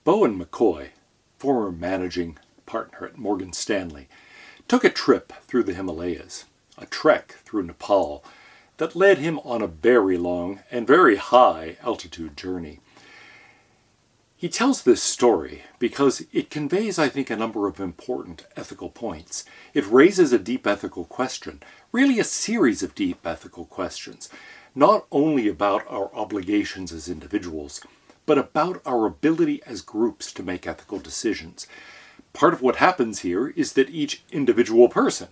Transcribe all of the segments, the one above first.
Bowen McCoy, former managing partner at Morgan Stanley, took a trip through the Himalayas, a trek through Nepal that led him on a very long and very high altitude journey. He tells this story because it conveys, I think, a number of important ethical points. It raises a deep ethical question, really a series of deep ethical questions, not only about our obligations as individuals, but about our ability as groups to make ethical decisions. Part of what happens here is that each individual person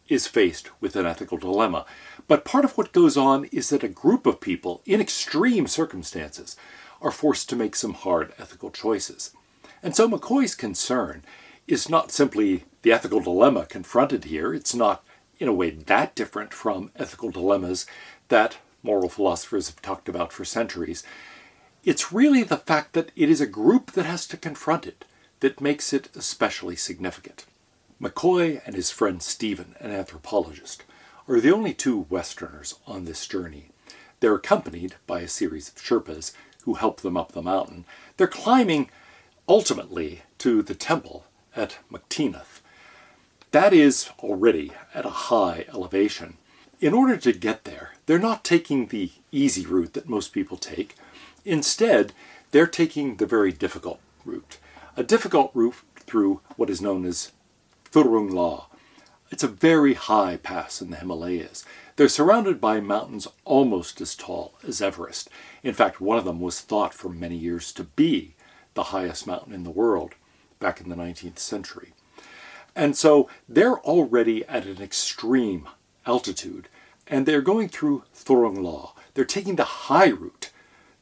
is faced with an ethical dilemma. But part of what goes on is that a group of people, in extreme circumstances, are forced to make some hard ethical choices. And so McCoy's concern is not simply the ethical dilemma confronted here. It's not, in a way, that different from ethical dilemmas that moral philosophers have talked about for centuries. It's really the fact that it is a group that has to confront it that makes it especially significant. McCoy and his friend Stephen, an anthropologist, are the only two Westerners on this journey. They're accompanied by a series of Sherpas who help them up the mountain. They're climbing, ultimately, to the temple at Muktinath. That is already at a high elevation. In order to get there, they're not taking the easy route that most people take. Instead, they're taking the very difficult route. A difficult route through what is known as Thurung La. It's a very high pass in the Himalayas. They're surrounded by mountains almost as tall as Everest. In fact, one of them was thought for many years to be the highest mountain in the world back in the 19th century. And so they're already at an extreme altitude, and they're going through Thurung La. They're taking the high route,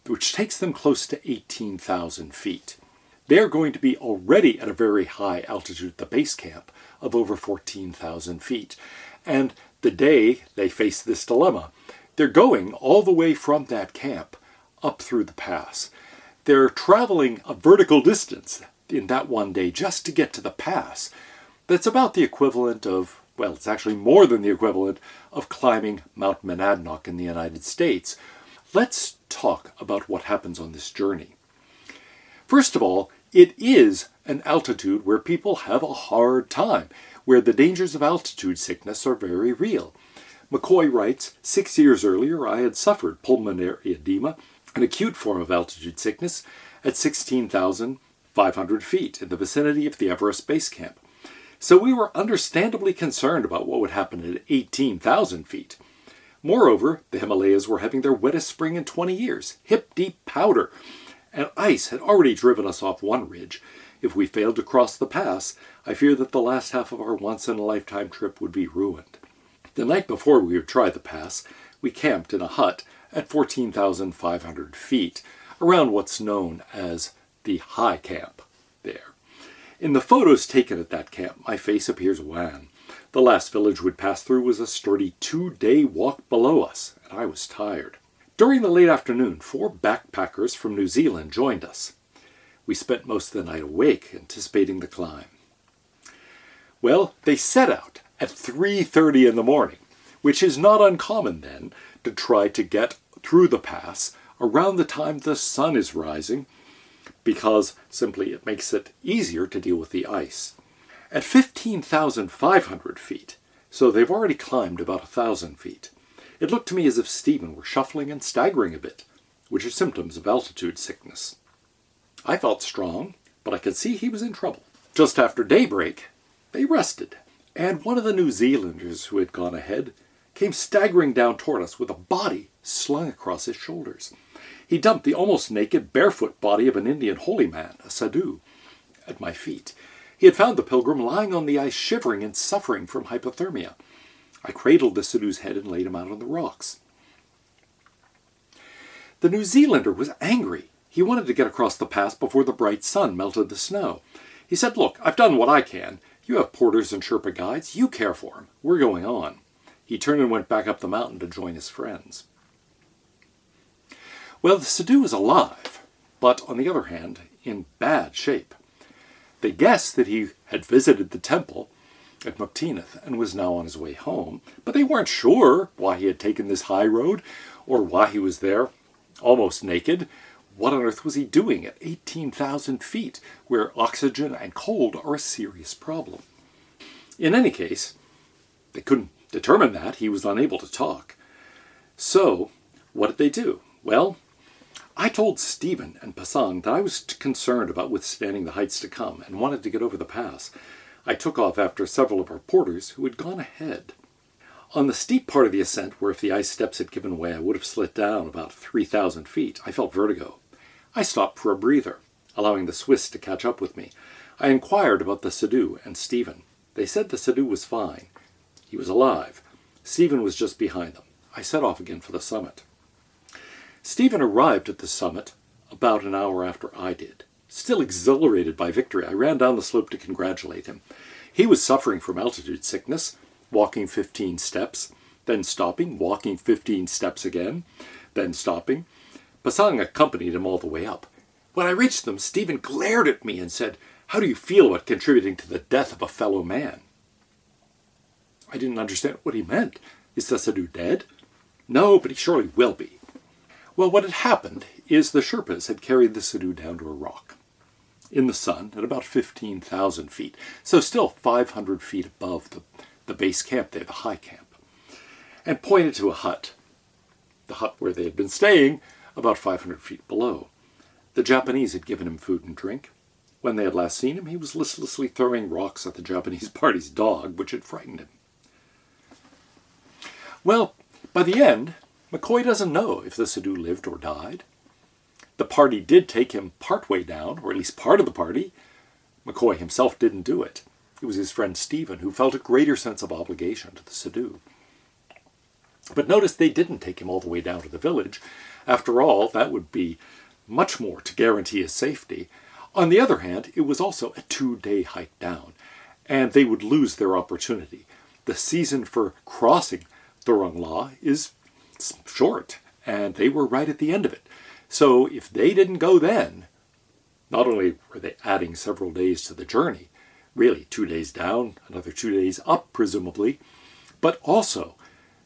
which takes them close to 18,000 feet. They're going to be already at a very high altitude at the base camp of over 14,000 feet. And the day they face this dilemma, they're going all the way from that camp up through the pass. They're traveling a vertical distance in that one day just to get to the pass. That's about the equivalent of, well, it's actually more than the equivalent of climbing Mount Monadnock in the United States. Let's talk about what happens on this journey. First of all, it is an altitude where people have a hard time, where the dangers of altitude sickness are very real. McCoy writes, 6 years earlier I had suffered pulmonary edema, an acute form of altitude sickness, at 16,500 feet in the vicinity of the Everest Base Camp. So we were understandably concerned about what would happen at 18,000 feet. Moreover, the Himalayas were having their wettest spring in 20 years, hip-deep powder, and ice had already driven us off one ridge. If we failed to cross the pass, I fear that the last half of our once-in-a-lifetime trip would be ruined. The night before we would try the pass, we camped in a hut at 14,500 feet, around what's known as the high camp there. In the photos taken at that camp, my face appears wan. The last village we'd passed through was a sturdy 2-day walk below us, and I was tired. During the late afternoon, 4 backpackers from New Zealand joined us. We spent most of the night awake, anticipating the climb. Well, they set out at 3:30 in the morning, which is not uncommon then, to try to get through the pass around the time the sun is rising, because simply it makes it easier to deal with the ice. At 15,500 feet, so they've already climbed about 1,000 feet, it looked to me as if Stephen were shuffling and staggering a bit, which are symptoms of altitude sickness. I felt strong, but I could see he was in trouble. Just after daybreak, they rested, and one of the New Zealanders who had gone ahead came staggering down toward us with a body slung across his shoulders. He dumped the almost naked, barefoot body of an Indian holy man, a Sadhu, at my feet. He had found the pilgrim lying on the ice, shivering and suffering from hypothermia. I cradled the Sadhu's head and laid him out on the rocks. The New Zealander was angry. He wanted to get across the pass before the bright sun melted the snow. He said, "Look, I've done what I can. You have porters and Sherpa guides. You care for him. We're going on." He turned and went back up the mountain to join his friends. Well, the Sadhu was alive, but on the other hand, in bad shape. They guessed that he had visited the temple at Muktinath and was now on his way home, but they weren't sure why he had taken this high road or why he was there, almost naked, What on earth was he doing at 18,000 feet, where oxygen and cold are a serious problem? In any case, they couldn't determine that. He was unable to talk. So, what did they do? Well, I told Stephen and Pasang that I was concerned about withstanding the heights to come and wanted to get over the pass. I took off after several of our porters who had gone ahead. On the steep part of the ascent, where if the ice steps had given way I would have slid down about 3,000 feet, I felt vertigo. I stopped for a breather, allowing the Swiss to catch up with me. I inquired about the Sadhu and Stephen. They said the Sadhu was fine. He was alive. Stephen was just behind them. I set off again for the summit. Stephen arrived at the summit about an hour after I did. Still exhilarated by victory, I ran down the slope to congratulate him. He was suffering from altitude sickness, walking 15 steps, then stopping, walking 15 steps again, then stopping. Pasang accompanied him all the way up. When I reached them, Stephen glared at me and said, "How do you feel about contributing to the death of a fellow man?" I didn't understand what he meant. Is the Sadhu dead? No, but he surely will be. Well, what had happened is the Sherpas had carried the Sadhu down to a rock in the sun at about 15,000 feet, so still 500 feet above the base camp there, the high camp, and pointed to a hut, the hut where they had been staying, about 500 feet below. The Japanese had given him food and drink. When they had last seen him, he was listlessly throwing rocks at the Japanese party's dog, which had frightened him. Well, by the end, McCoy doesn't know if the Sadhu lived or died. The party did take him partway down, or at least part of the party. McCoy himself didn't do it. It was his friend Stephen who felt a greater sense of obligation to the Sadhu. But notice they didn't take him all the way down to the village. After all, that would be much more to guarantee his safety. On the other hand, it was also a 2-day hike down, and they would lose their opportunity. The season for crossing Thorong La is short, and they were right at the end of it. So if they didn't go then, not only were they adding several days to the journey, really 2 days down, another 2 days up presumably, but also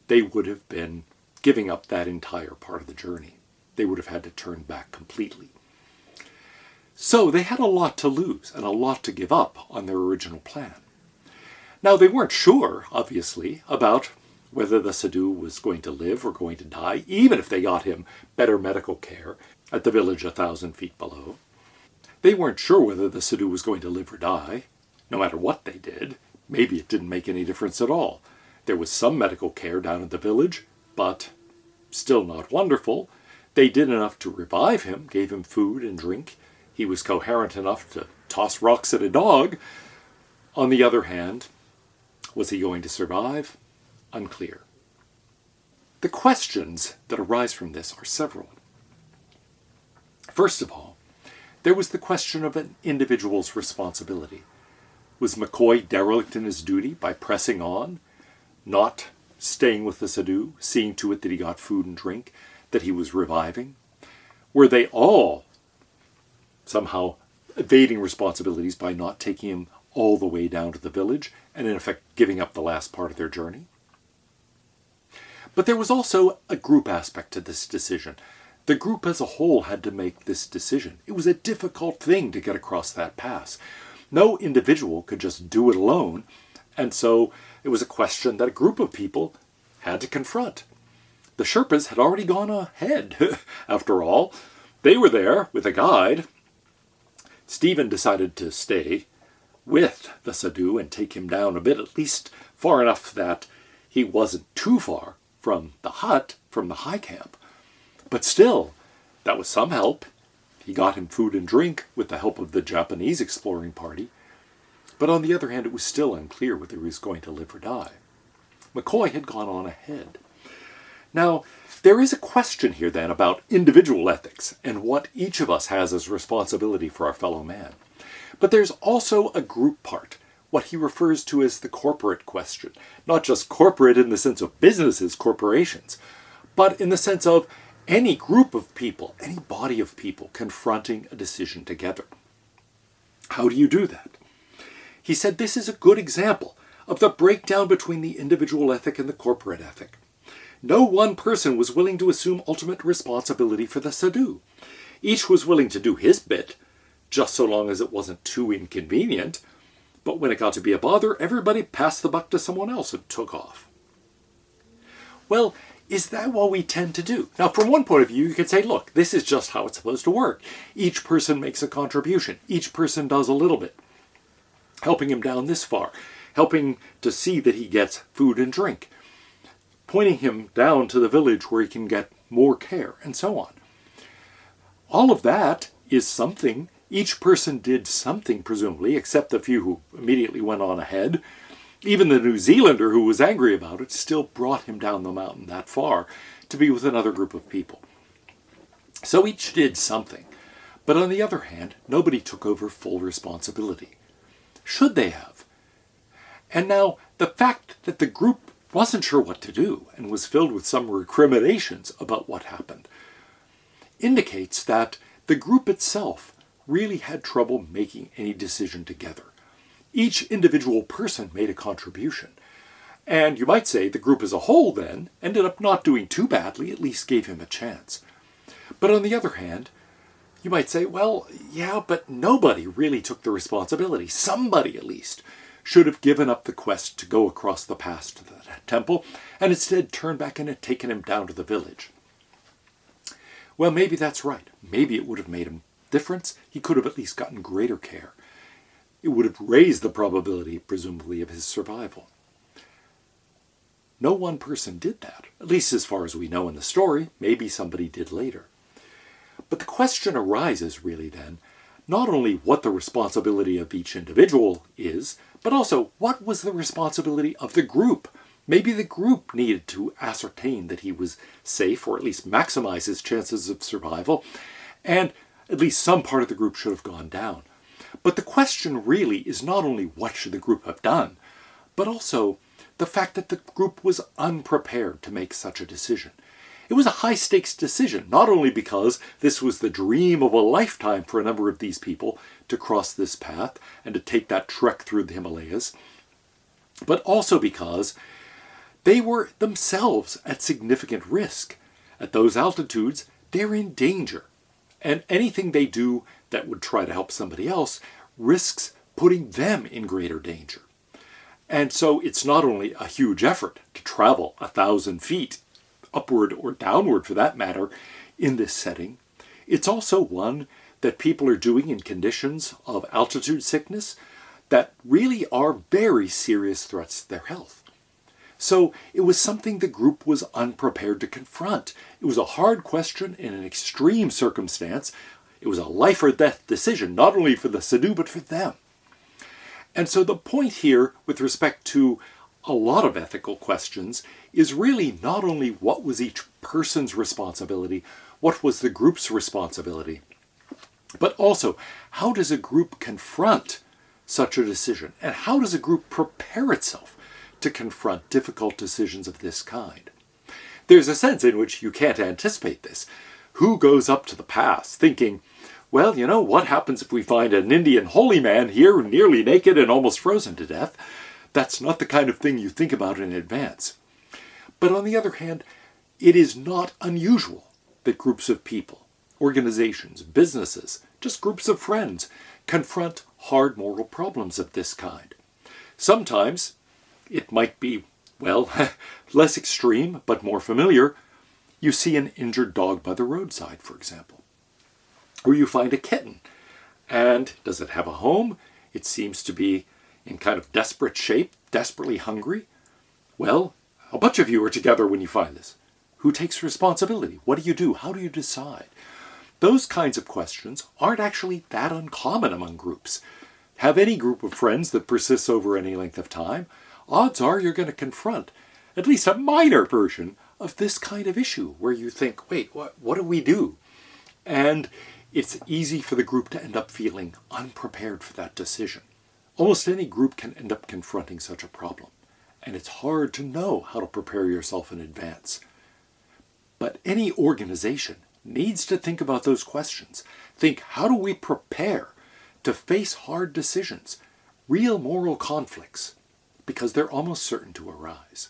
they would have been giving up that entire part of the journey. They would have had to turn back completely. So they had a lot to lose and a lot to give up on their original plan. Now they weren't sure, obviously, about whether the Sadhu was going to live or going to die, even if they got him better medical care at the village 1,000 feet below. They weren't sure whether the Sadhu was going to live or die, no matter what they did. Maybe it didn't make any difference at all. There was some medical care down at the village, but still not wonderful. They did enough to revive him, gave him food and drink. He was coherent enough to toss rocks at a dog. On the other hand, was he going to survive? Unclear. The questions that arise from this are several. First of all, there was the question of an individual's responsibility. Was McCoy derelict in his duty by pressing on, not staying with the Sadhu, seeing to it that he got food and drink, that he was reviving? Were they all somehow evading responsibilities by not taking him all the way down to the village and in effect giving up the last part of their journey? But there was also a group aspect to this decision. The group as a whole had to make this decision. It was a difficult thing to get across that pass. No individual could just do it alone, and so it was a question that a group of people had to confront. The Sherpas had already gone ahead, after all. They were there with a guide. Stephen decided to stay with the Sadhu and take him down a bit, at least far enough that he wasn't too far from the hut, from the high camp. But still, that was some help. He got him food and drink with the help of the Japanese exploring party. But on the other hand, it was still unclear whether he was going to live or die. McCoy had gone on ahead. Now, there is a question here then about individual ethics and what each of us has as responsibility for our fellow man. But there's also a group part, what he refers to as the corporate question. Not just corporate in the sense of businesses, corporations, but in the sense of any group of people, any body of people confronting a decision together. How do you do that? He said this is a good example of the breakdown between the individual ethic and the corporate ethic. No one person was willing to assume ultimate responsibility for the Sadhu. Each was willing to do his bit, just so long as it wasn't too inconvenient. But when it got to be a bother, everybody passed the buck to someone else and took off. Well, is that what we tend to do? Now, from one point of view, you could say, look, this is just how it's supposed to work. Each person makes a contribution. Each person does a little bit, helping him down this far, helping to see that he gets food and drink, pointing him down to the village where he can get more care, and so on. All of that is something. Each person did something, presumably, except the few who immediately went on ahead. Even the New Zealander who was angry about it still brought him down the mountain that far to be with another group of people. So each did something. But on the other hand, nobody took over full responsibility. Should they have? And now, the fact that the group wasn't sure what to do and was filled with some recriminations about what happened indicates that the group itself really had trouble making any decision together. Each individual person made a contribution. And you might say the group as a whole then ended up not doing too badly, at least gave him a chance. But on the other hand, you might say, well, yeah, but nobody really took the responsibility. Somebody, at least, should have given up the quest to go across the pass to the temple and instead turned back in and taken him down to the village. Well, maybe that's right. Maybe it would have made a difference. He could have at least gotten greater care. It would have raised the probability, presumably, of his survival. No one person did that, at least as far as we know in the story. Maybe somebody did later. But the question arises, really, then, not only what the responsibility of each individual is, but also what was the responsibility of the group. Maybe the group needed to ascertain that he was safe, or at least maximize his chances of survival, and at least some part of the group should have gone down. But the question really is not only what should the group have done, but also the fact that the group was unprepared to make such a decision. It was a high-stakes decision, not only because this was the dream of a lifetime for a number of these people to cross this path and to take that trek through the Himalayas, but also because they were themselves at significant risk. At those altitudes, they're in danger. And anything they do that would try to help somebody else risks putting them in greater danger. And so it's not only a huge effort to travel 1,000 feet, upward or downward for that matter, in this setting. It's also one that people are doing in conditions of altitude sickness that really are very serious threats to their health. So it was something the group was unprepared to confront. It was a hard question in an extreme circumstance. It was a life or death decision, not only for the Sadhu, but for them. And so the point here, with respect to a lot of ethical questions, is really not only what was each person's responsibility, what was the group's responsibility, but also how does a group confront such a decision, and how does a group prepare itself to confront difficult decisions of this kind. There's a sense in which you can't anticipate this. Who goes up to the pass thinking, well, you know, what happens if we find an Indian holy man here nearly naked and almost frozen to death? That's not the kind of thing you think about in advance. But on the other hand, it is not unusual that groups of people, organizations, businesses, just groups of friends, confront hard moral problems of this kind. Sometimes it might be, well, less extreme, but more familiar. You see an injured dog by the roadside, for example. Or you find a kitten. And does it have a home? It seems to be in kind of desperate shape, desperately hungry. Well, a bunch of you are together when you find this. Who takes responsibility? What do you do? How do you decide? Those kinds of questions aren't actually that uncommon among groups. Have any group of friends that persists over any length of time, odds are you're going to confront at least a minor version of this kind of issue where you think, wait, what do we do? And it's easy for the group to end up feeling unprepared for that decision. Almost any group can end up confronting such a problem, and it's hard to know how to prepare yourself in advance. But any organization needs to think about those questions. Think, how do we prepare to face hard decisions, real moral conflicts, because they're almost certain to arise.